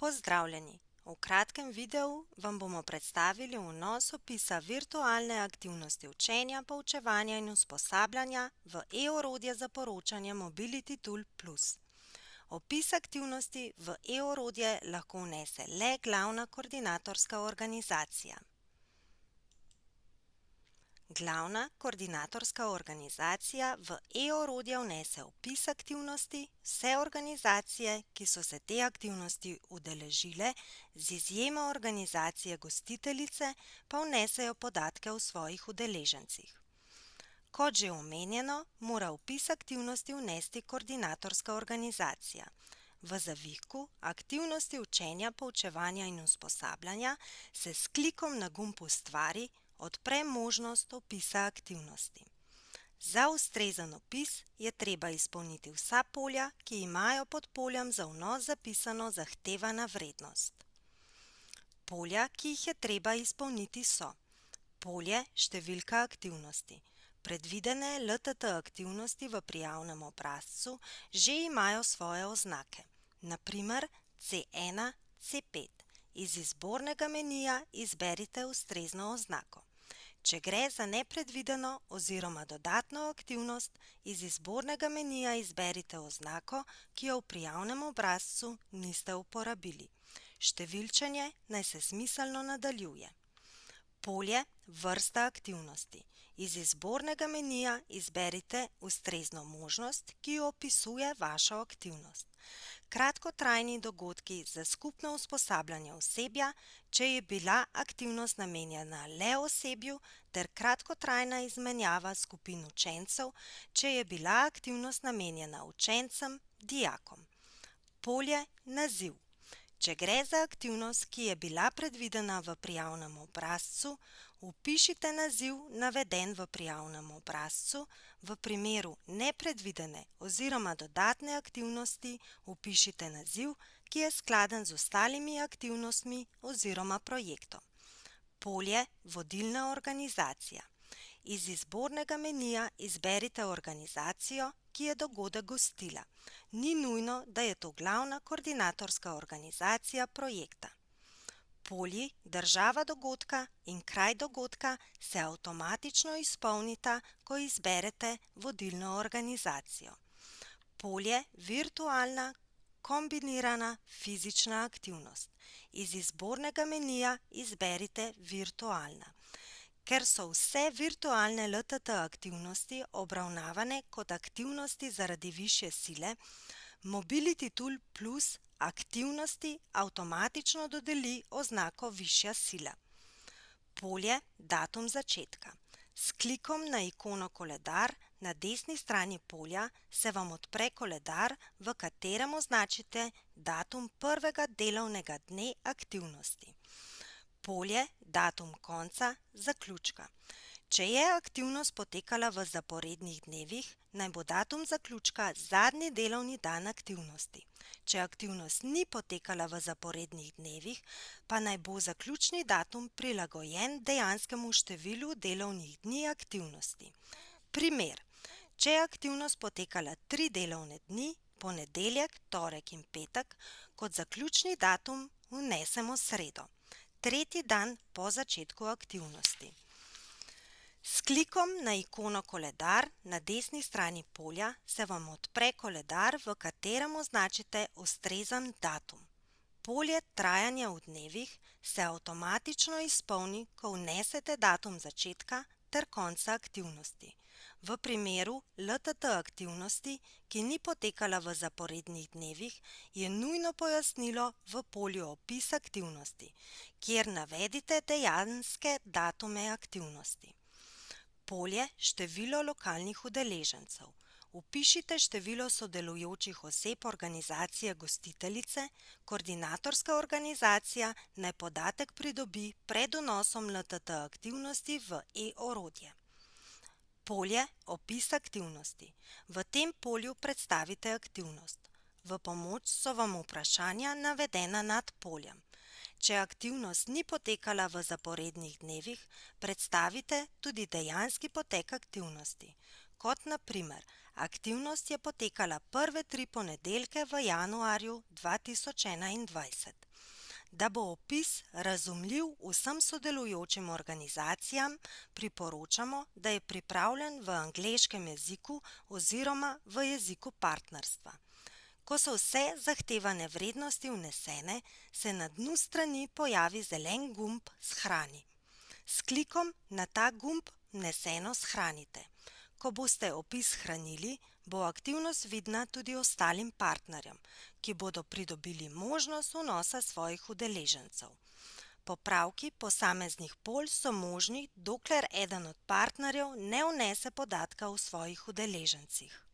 Pozdravljeni! V kratkem videu vam bomo predstavili vnos opisa virtualne aktivnosti učenja, poučevanja in usposabljanja v e-orodje za poročanje Mobility Tool Plus. Opis aktivnosti v e-orodje lahko vnese le glavna koordinatorska organizacija. Glavna koordinatorska organizacija v e-orodje vnese opis aktivnosti, vse organizacije, ki so se te aktivnosti udeležile, z izjemo organizacije gostiteljice, pa vnesejo podatke o svojih udeležencih. Kot že omenjeno, mora opis aktivnosti vnesti koordinatorska organizacija. V zavihku Aktivnosti učenja, poučevanja in usposabljanja se s klikom na gumb Ustvari odpre možnost opisa aktivnosti. Za ustrezen opis je treba izpolniti vsa polja, ki imajo pod poljem za vnos zapisano zahtevana vrednost. Polja, ki jih je treba izpolniti so: polje številka aktivnosti. Predvidene LTT aktivnosti v prijavnem obrazcu že imajo svoje oznake, na primer C1, C5. Iz izbornega menija izberite ustrezno oznako. Če gre za nepredvideno oziroma dodatno aktivnost, iz izbornega menija izberite oznako, ki jo v prijavnem obrazcu niste uporabili. Številčenje naj se smiselno nadaljuje. Polje vrsta aktivnosti. Iz izbornega menija izberite ustrezno možnost, ki jo opisuje vašo aktivnost. Kratkotrajni dogodki za skupno usposabljanje osebja, če je bila aktivnost namenjena le osebju, ter kratkotrajna izmenjava skupin učencev, če je bila aktivnost namenjena učencem, dijakom. Polje naziv. Če gre za aktivnost, ki je bila predvidena v prijavnem obrazcu, vpišite naziv naveden v prijavnem obrazcu, v primeru nepredvidene oziroma dodatne aktivnosti vpišite naziv, ki je skladen z ostalimi aktivnostmi oziroma projektom. Polje vodilna organizacija. Iz izbornega menija izberite organizacijo, ki je dogodek gostila. Ni nujno, da je to glavna koordinatorska organizacija projekta. Polji država dogodka in kraj dogodka se avtomatično izpolnita, ko izberete vodilno organizacijo. Polje virtualna kombinirana fizična aktivnost. Iz izbornega menija izberite virtualna. Ker so vse virtualne LTT aktivnosti obravnavane kot aktivnosti zaradi višje sile, Mobility Tool Plus aktivnosti avtomatično dodeli oznako višja sila. Polje datum začetka. S klikom na ikono koledar na desni strani polja se vam odpre koledar, v katerem označite datum prvega delovnega dne aktivnosti. Polje datum konca zaključka. Če je aktivnost potekala v zaporednih dnevih, naj bo datum zaključka zadnji delovni dan aktivnosti. Če aktivnost ni potekala v zaporednih dnevih, pa naj bo zaključni datum prilagojen dejanskemu številu delovnih dni aktivnosti. Primer: če je aktivnost potekala 3 delovne dni, ponedeljek, torek in petek, kot zaključni datum vnesemo sredo, tretji dan po začetku aktivnosti. S klikom na ikono koledar na desni strani polja se vam odpre koledar, v katerem označite ustrezen datum. Polje trajanja v dnevih se avtomatično izpolni, ko vnesete datum začetka ter konca aktivnosti. V primeru LTT aktivnosti, ki ni potekala v zaporednih dnevih, je nujno pojasnilo v polju Opis aktivnosti, kjer navedite dejanske datume aktivnosti. Polje število lokalnih udeležencev. Vpišite število sodelujočih oseb organizacije gostiteljice, koordinatorska organizacija naj podatek pridobi pred vnosom LTT aktivnosti v e-orodje. Polje Opis aktivnosti. V tem polju predstavite aktivnost. V pomoč so vam vprašanja navedena nad poljem. Če aktivnost ni potekala v zaporednih dnevih, predstavite tudi dejanski potek aktivnosti. Kot na primer, aktivnost je potekala prve 3 ponedeljke v januarju 2021. Da bo opis razumljiv vsem sodelujočim organizacijam, priporočamo, da je pripravljen v angleškem jeziku oziroma v jeziku partnerstva. Ko so vse zahtevane vrednosti vnesene, se na dnu strani pojavi zelen gumb Shrani. S klikom na ta gumb vneseno shranite. Ko boste opis shranili, bo aktivnost vidna tudi ostalim partnerjem, ki bodo pridobili možnost vnosa svojih udeležencev. Popravki posameznih polj so možni, dokler eden od partnerjev ne vnese podatka o svojih udeležencih.